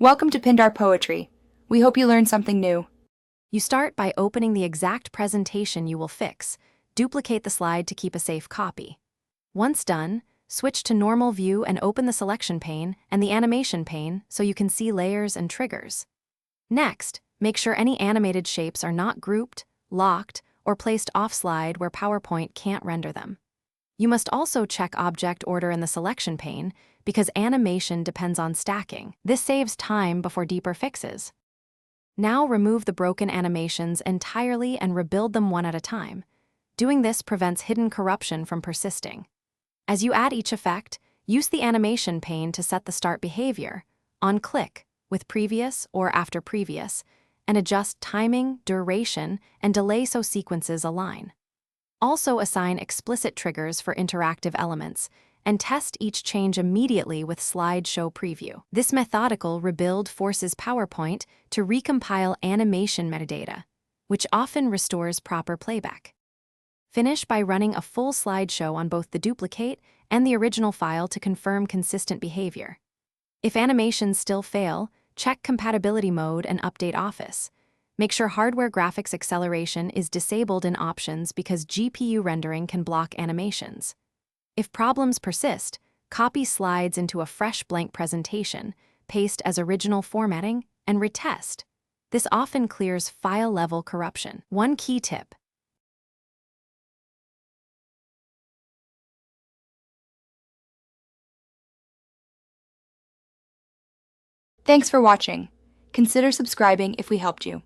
Welcome to Pindar Poetry. We hope you learned something new. You start by opening the exact presentation you will fix. Duplicate the slide to keep a safe copy. Once done, switch to normal view and open the selection pane and the animation pane so you can see layers and triggers. Next, make sure any animated shapes are not grouped, locked, or placed off slide where PowerPoint can't render them. You must also check object order in the selection pane because animation depends on stacking. This saves time before deeper fixes. Now remove the broken animations entirely and rebuild them one at a time. Doing this prevents hidden corruption from persisting. As you add each effect, use the animation pane to set the start behavior, on click, with previous or after previous, and adjust timing, duration, and delay so sequences align. Also assign explicit triggers for interactive elements, and test each change immediately with slideshow preview. This methodical rebuild forces PowerPoint to recompile animation metadata, which often restores proper playback. Finish by running a full slideshow on both the duplicate and the original file to confirm consistent behavior. If animations still fail, check compatibility mode and update Office. Make sure hardware graphics acceleration is disabled in options because GPU rendering can block animations. If problems persist, copy slides into a fresh blank presentation, paste as original formatting, and retest. This often clears file-level corruption. One key tip: Thanks for watching. Consider subscribing if we helped you.